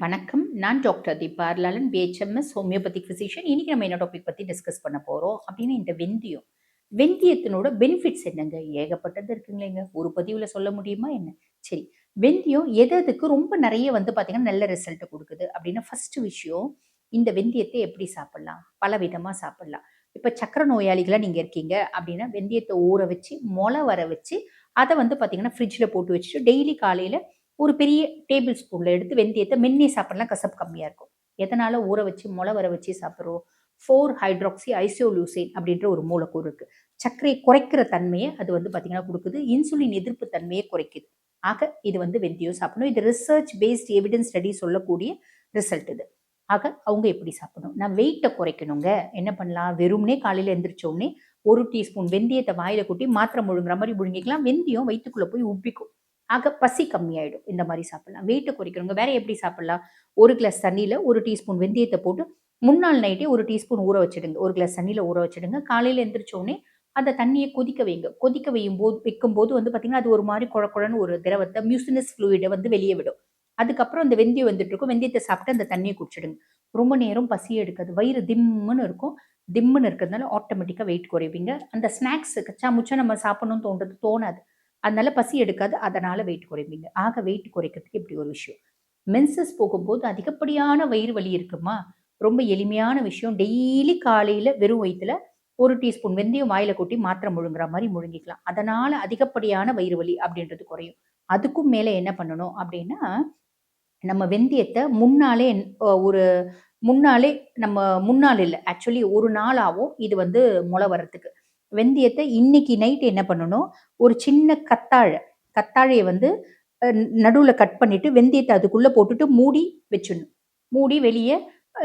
வணக்கம். நான் டாக்டர் தீபா அருளாளன், BHMS homeopathic physician. இன்னைக்கு நம்ம என்ன டாபிக் பத்தி டிஸ்கஸ் பண்ண போறோம் அப்படின்னு இந்த வெந்தயம். வெந்தயத்தினோட பெனிஃபிட்ஸ் என்னங்க? ஏகப்பட்டது இருக்குங்களேங்க. ஒரு பதிவுல சொல்ல முடியுமா என்ன? சரி. வெந்தயம் எதுக்கு ரொம்ப நிறைய பார்த்தீங்கன்னா நல்ல ரிசல்ட் கொடுக்குது அப்படின்னு ஃபர்ஸ்ட் விஷயம், இந்த வெந்தயத்தை எப்படி சாப்பிடலாம்? பல விதமா சாப்பிடலாம். இப்ப சக்கரை நோயாளிகளா நீங்க இருக்கீங்க அப்படின்னா வெந்தயத்தை ஊற வச்சு முளை வர வச்சு அதை பார்த்தீங்கன்னா ஃப்ரிட்ஜ்ல போட்டு வச்சுட்டு டெய்லி காலையில ஒரு பெரிய டேபிள் ஸ்பூன்ல எடுத்து வெந்தயத்தை மென்னே சாப்பிடலாம், கசப்பு கம்மியா இருக்கும். எதனால ஊற வச்சு முளை வர வச்சு சாப்பிட்றோம்? 4 ஹைட்ராக்சி ஐசோலூசேன் அப்படின்ற ஒரு மூலக்கூறு இருக்கு. சர்க்கரையை குறைக்கிற தன்மையை அது பார்த்தீங்கன்னா கொடுக்குது. இன்சுலின் எதிர்ப்பு தன்மையை குறைக்குது. ஆக இது வெந்தயம் சாப்பிடணும். இது ரிசர்ச் பேஸ்ட் எவிடன்ஸ் ஸ்டடி சொல்லக்கூடிய ரிசல்ட் இது. ஆக அவங்க எப்படி சாப்பிடணும்? நான் வெயிட்டை குறைக்கணுங்க. என்ன பண்ணலாம்? வெறும்னே காலையில எந்திரிச்ச உடனே 1 டீஸ்பூன் வெந்தயத்தை வாயில கொட்டி மாத்திரை முழுங்குற மாதிரி முழுங்கிக்கலாம். வெந்தயம் வயிற்றுக்குள்ள போய் உப்பிக்கும். ஆக பசி கம்மியாயிடும். இந்த மாதிரி சாப்பிடலாம். வெயிட்டை குறைக்கிறவங்க வேற எப்படி சாப்பிடலாம்? 1 கிளாஸ் தண்ணியில 1 டீஸ்பூன் வெந்தயத்தை போட்டு முன்னாள் நைட்டே 1 டீஸ்பூன் ஊற வச்சிடுங்க. 1 கிளாஸ் தண்ணியில ஊற வச்சிடுங்க. காலையில எந்திரிச்ச உடனே அந்த தண்ணியை கொதிக்க வைங்க. கொதிக்க வைக்கும்போது பார்த்தீங்கன்னா, அது ஒரு மாதிரி குழ குழன்னு ஒரு திரவத்தை மியூசினஸ் ஃப்ளூயிட வெளியே விடும். அதுக்கப்புறம் அந்த வெந்தயம் வந்துட்டு இருக்கும். வெந்தயத்தை சாப்பிட்டு அந்த தண்ணியை குடிச்சிடுங்க. ரொம்ப நேரம் பசி எடுக்காது. வயிறு திம்முன்னு இருக்கும். திம்முன்னு இருக்கிறதுனால ஆட்டோமேட்டிக்கா வெயிட் குறைவீங்க. அந்த ஸ்நாக்ஸ் கச்சா முச்சா நம்ம சாப்பிடணும்னு தோணாது. அதனால பசி எடுக்காது. அதனால வெயிட் குறைவீங்க. ஆக வெயிட் குறைக்கிறதுக்கு இப்படி ஒரு விஷயம். மென்சஸ் போகும்போது அதிகப்படியான வயிறு வலி இருக்குமா? ரொம்ப எளிமையான விஷயம். டெய்லி காலையில வெறும் வயித்துல 1 டீஸ்பூன் வெந்தயம் வாயில கொட்டி மாத்திரை முழுங்குற மாதிரி முழுங்கிக்கலாம். அதனால அதிகப்படியான வயிறு வலி அப்படின்றது குறையும். அதுக்கும் மேல என்ன பண்ணணும் அப்படின்னா, நம்ம வெந்தயத்தை முன்னாலே ஒரு முன்னாலே நம்ம முன்னாள் இல்ல. ஆக்சுவலி ஒரு நாள் ஆகும் இது முளை வர்றதுக்கு. வெந்தயத்தை இன்னைக்கு நைட் என்ன பண்ணணும், ஒரு சின்ன கத்தாழைய நடுவுல கட் பண்ணிட்டு வெந்தயத்தை அதுக்குள்ள போட்டுட்டு மூடி வச்சிடணும். மூடி வெளிய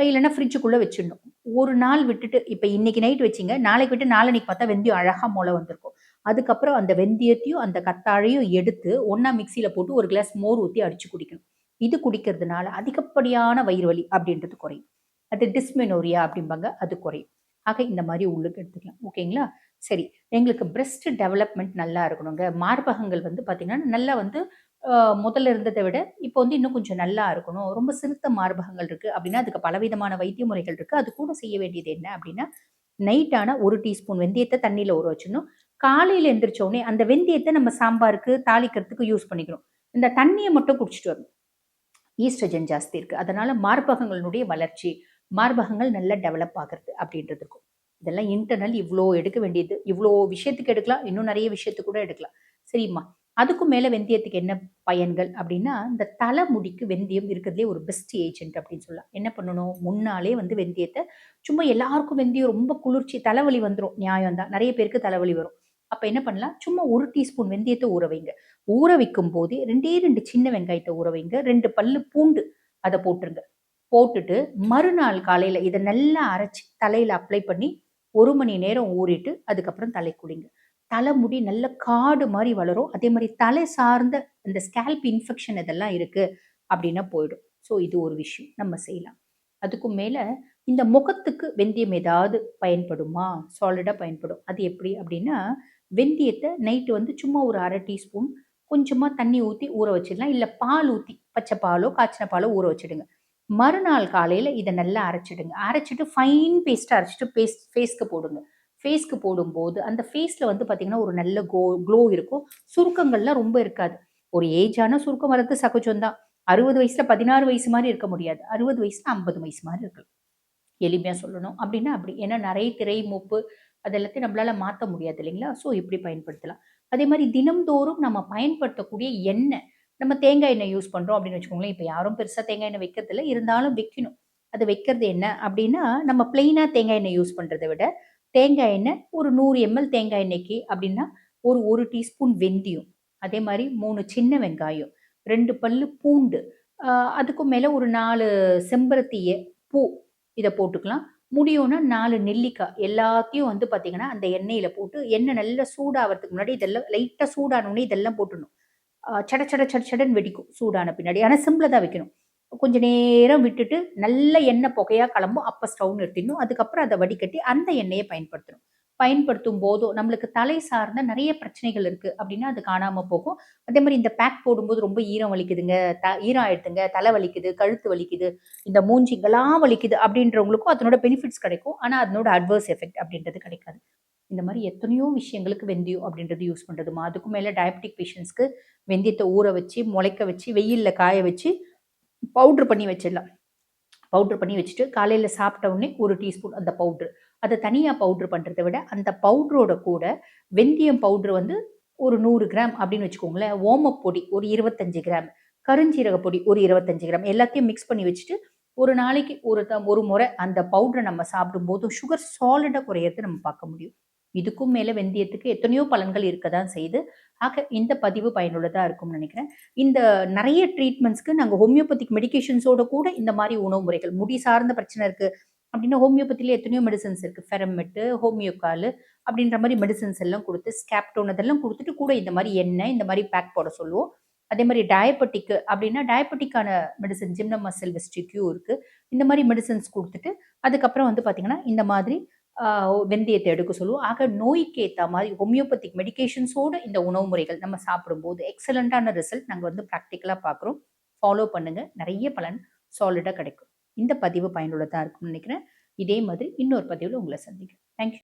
இல்லன்னா ஃப்ரிட்ஜுக்குள்ள வச்சிடணும். ஒரு நாள் விட்டுட்டு இப்ப இன்னைக்கு நைட் வச்சீங்க, நாளைக்கு விட்டு நாளான்னைக்கு பார்த்தா வெந்தயம் அழகா மொள வந்திருக்கும். அதுக்கப்புறம் அந்த வெந்தயத்தையும், அந்த கத்தாழையும் எடுத்து ஒண்ணா மிக்ஸியில போட்டு 1 கிளாஸ் மோர் ஊத்தி அடிச்சு குடிக்கணும். இது குடிக்கிறதுனால அதிகப்படியான வயிறு வலி அப்படின்றது குறையும். அது டிஸ்மெனோரியா அப்படிம்பாங்க. அது குறையும். ஆக இந்த மாரி உள்ளுக்கு எடுத்துக்கலாம். ஓகேங்களா? சரி. எங்களுக்கு பிரஸ்ட் டெவலப்மென்ட் நல்லா இருக்கணுங்க. மார்பகங்கள் பார்த்தீங்கன்னா, நல்லா முதல்ல இருந்தத விட இப்போ இன்னும் கொஞ்சம் நல்லா இருக்கணும். ரொம்ப சிறுத்த மார்பகங்கள் இருக்கு அப்படின்னா, அதுக்கு பலவிதமான வைத்திய முறைகள் இருக்கு. அது கூட செய்ய வேண்டியது என்ன அப்படின்னா, நைட் ஆனா 1 டீஸ்பூன் வெந்தயத்த தண்ணீல ஊற வச்சுடணும். காலையில எந்திரிச்ச உடனே அந்த வெந்தயத்த நம்ம சாம்பாருக்கு, தாளிக்கிறதுக்கு யூஸ் பண்ணிக்கணும். இந்த தண்ணிய மட்டும் குடிச்சிட்டு வரணும். ஈஸ்ட்ரஜன் ஜாஸ்தி இருக்கு. அதனால மார்பகங்களுடைய வளர்ச்சி, மார்பகங்கள் நல்லா டெவலப் ஆகுறது அப்படின்றது இருக்கும். இதெல்லாம் இன்டர்னல் இவ்ளோ எடுக்க வேண்டியது. இவ்ளோ விஷயத்துக்கு எடுக்கலாம். இன்னும் நிறைய விஷயத்துக்கு கூட எடுக்கலாம். சரிம்மா. அதுக்கும் மேல வெந்தயத்துக்கு என்ன பயன்கள் அப்படின்னா, இந்த தலைமுடிக்கு வெந்தயம் இருக்கிறதுலே ஒரு பெஸ்ட் ஏஜென்ட் அப்படின்னு சொல்லலாம். என்ன பண்ணணும்? முன்னாலே வெந்தயத்த சும்மா எல்லாருக்கும் வெந்தயம் ரொம்ப குளிர்ச்சி, தலைவலி வந்துரும். நியாயம் தான். நிறைய பேருக்கு தலைவலி வரும். அப்ப என்ன பண்ணலாம்? சும்மா 1 டீஸ்பூன் வெந்தயத்த ஊற வைங்க. ஊற வைக்கும் போதே 2 சின்ன வெங்காயத்த ஊற வைங்க. 2 பல்லு பூண்டு அத போட்டுருங்க. போட்டுட்டு மறுநாள் காலையில இத நல்லா அரைச்சு தலையில அப்ளை பண்ணி 1 மணி நேரம் ஊறிட்டு அதுக்கப்புறம் தலைக்கு குளிங்க. தலைமுடி நல்ல காடு மாரி வளரும். அதே மாரி தலை சார்ந்த இந்த ஸ்கேல்ப் இன்ஃபெக்ஷன் இதெல்லாம் இருக்கு அப்படின்னா போயிடும். ஸோ இது ஒரு விஷயம் நம்ம செய்யலாம். அதுக்கும் மேல இந்த முகத்துக்கு வெந்தயம் ஏதாவது பயன்படுமா? சாலிடா பயன்படும். அது எப்படி அப்படின்னா, வெந்தயத்த நைட்டு சும்மா ஒரு 1/2 டீஸ்பூன் கொஞ்சமா தண்ணி ஊத்தி ஊற வச்சிடலாம். இல்ல பால் ஊத்தி பச்சை பாலோ, காய்ச்சின பாலோ ஊற வச்சுடுங்க. மறுநாள் காலையில இத நல்லா அரைச்சிடுங்க. அரைச்சுட்டு ஃபைன் பேஸ்ட்டா அரைச்சுட்டு ஃபேஸ்க்கு போடுங்க. ஃபேஸ்க்கு போடும்போது, அந்த ஃபேஸ்ல பார்த்தீங்கன்னா, ஒரு நல்ல க்ளோ இருக்கும். சுருக்கங்கள்லாம் ரொம்ப இருக்காது. ஒரு ஏஜ் ஆனா சுருக்கம் வர்றது சகஜம் தான். 60 வயசுல 16 வயசு மாரி இருக்க முடியாது. 60 வயசுல 50 வயசு மாரி இருக்கலாம். எளிமையா சொல்லணும். அப்படின்னா அப்படி. ஏன்னா நரை, திரை, மூப்பு அது எல்லாத்தையும் நம்மளால மாத்த முடியாது இல்லைங்களா? ஸோ இப்படி பயன்படுத்தலாம். அதே மாரி தினம்தோறும் நம்ம பயன்படுத்தக்கூடிய எண்ணெய், நம்ம தேங்காய் எண்ணெய் யூஸ் பண்றோம் அப்படின்னு வச்சுக்கோங்களேன். இப்ப யாரும் பெருசா தேங்காய் எண்ணெய் வைக்கிறதில்ல. இருந்தாலும் வைக்கணும். அது வைக்கிறது என்ன அப்படின்னா, நம்ம பிளெயினா தேங்காய் எண்ணெய் யூஸ் பண்றத விட, தேங்காய் எண்ணெய் ஒரு 100 எம்எல் தேங்காய் எண்ணெய்க்கு அப்படின்னா, ஒரு 1 டீஸ்பூன் வெந்தயம், அதே மாரி 3 சின்ன வெங்காயம், 2 பல்லு பூண்டு, அ அதுக்கும் மேல ஒரு 4 செம்பருத்தி பூ இத போட்டுக்கலாம். முடியும்னா 4 நெல்லிக்காய் எல்லாத்தையும் பார்த்தீங்கன்னா, அந்த எண்ணெயில போட்டு எண்ணெய் நல்லா சூடாவறதுக்கு முன்னாடி இதெல்லாம் லைட்டா சூடான உடனே இதெல்லாம் போட்டுடணும். சட சட சட சடன்னு வெடிக்கும் சூடான பின்னாடி. ஆனா சிம்ல தான் வைக்கணும். கொஞ்ச நேரம் விட்டுட்டு நல்ல எண்ணெய் புகையா கிளம்பும். அப்ப ஸ்டவ் நிறுத்திடணும். அதுக்கப்புறம் அத வடிகட்டி அந்த எண்ணெய பயன்படுத்தணும். பயன்படுத்தும் போதோ நம்மளுக்கு தலை சார்ந்த நிறைய பிரச்சனைகள் இருக்கு அப்படின்னா அது காணாம போகும். அதே மாதிரி இந்த பேக் போடும்போது ரொம்ப ஈரம் வலிக்குதுங்க, ஈரம் ஆயிடுதுங்க, தலை வலிக்குது, கழுத்து வலிக்குது, இந்த மூஞ்சிங்கெல்லாம் வலிக்குது அப்படின்றவங்களுக்கும் அதனோட பெனிஃபிட்ஸ் கிடைக்கும். ஆனா அதனோட அட்வர்ஸ் எஃபெக்ட் அப்படின்றது கிடைக்காது. இந்த மாதிரி எத்தனையோ விஷயங்களுக்கு வெந்தயம் அப்படின்றது யூஸ் பண்றதுமா. அதுக்கும் மேல டயபெட்டிக் பேஷண்ட்ஸ்க்கு வெந்தயத்தை ஊற வச்சு, முளைக்க வச்சு, வெயில்ல காய வச்சு பவுடர் பண்ணி வச்சிடலாம். பவுடர் பண்ணி வச்சுட்டு காலையில சாப்பிட்ட உடனே 1 டீஸ்பூன் அந்த பவுடர். அத தனியா பவுடர் பண்றத விட, அந்த பவுடரோட கூட வெந்தயம் பவுடர் வந்து ஒரு 100 கிராம் அப்படின்னு வச்சுக்கோங்களேன். ஓமப்பொடி ஒரு 25 கிராம், கருஞ்சீரக பொடி ஒரு 25 கிராம் எல்லாத்தையும் மிக்ஸ் பண்ணி வச்சுட்டு, ஒரு நாளைக்கு ஒரு முறை அந்த பவுடர நம்ம சாப்பிடும்போது சுகர் சாலிடா குறையறத நம்ம பார்க்க முடியும். இதுக்கும் மேல வெந்தயத்துக்கு எத்தனையோ பலன்கள் இருக்க தான் செய்யுது. ஆக இந்த பதிவு பயனுள்ளதா இருக்கும்னு நினைக்கிறேன். இந்த நெறைய ட்ரீட்மெண்ட்ஸ்க்கு நாங்க ஹோமியோபதிக் மெடிகேஷன்ஸோட கூட இந்த மாரி உணவு முறைகள், முடி சார்ந்த பிரச்சனை இருக்கு அப்படின்னா, ஹோமியோபதியில எத்தனையோ மெடிசின்ஸ் இருக்கு. ஃபெரமெட்டு, ஹோமியோகால் அப்படின்ற மாரி மெடிசின்ஸ் எல்லாம் குடுத்து, ஸ்கேப்டோன் அதெல்லாம் குடுத்துட்டு கூட இந்த மாரி எண்ணெய், இந்த மாரி பேக் போட சொல்லுவோம். அதே மாரி டயபெட்டிக் அப்படின்னா, டயபெட்டிக்கான மெடிசின் ஜிம்னோமசில், வெஸ்டிக்யூ இருக்கு. இந்த மாரி மெடிசின்ஸ் குடுத்துட்டு, அதுக்கப்புறம் வந்து பார்த்தீங்கன்னா, இந்த மாதிரி ஆ வெந்தயத்த எடுக்க சொல்லுவோம். ஆக நோய்க்கு ஏத்தா மாரி ஹோமியோபதிக் மெடிகேஷன்ஸோட இந்த உணவு முறைகள் நம்ம சாப்பிடும்போது எக்ஸலன்ட்டான ரிசல்ட் நாங்க வந்து பிராக்டிகலா பார்க்குறோம். ஃபாலோ பண்ணுங்க. நெறைய பலன் சாலிடா கிடைக்கும். இந்த பதிவு பயனுள்ளதா இருக்கும்னு நினைக்கிறேன். இதே மாதிரி இன்னொரு பதிவுல உங்கள சந்திக்கிறேன். Thank you.